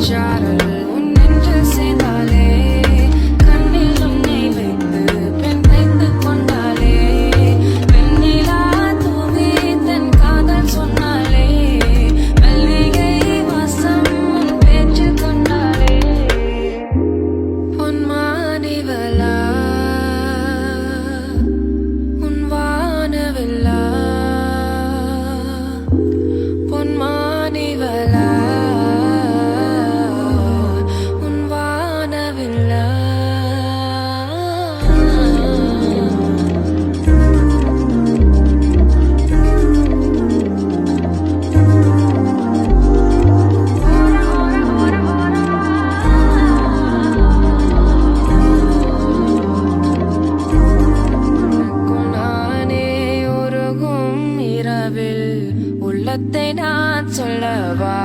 சாரல் உன் நெஞ்சில் சேர்ந்தாலே கண்ணில் உன்னை வைத்து பெண் வைத்துக் கொண்டாலே வெண்ணிலா தூவி தன் காதல் சொன்னாலே மல்லிகை வாசம் உன் பேச்சில் கொண்டாலே பொன்மானிவளா உன் வானவில்லா பொன்மானிவளா உன் வானவில்லா நானே உருகும் இரவில் உள்ளத்தை நான் சொல்லவா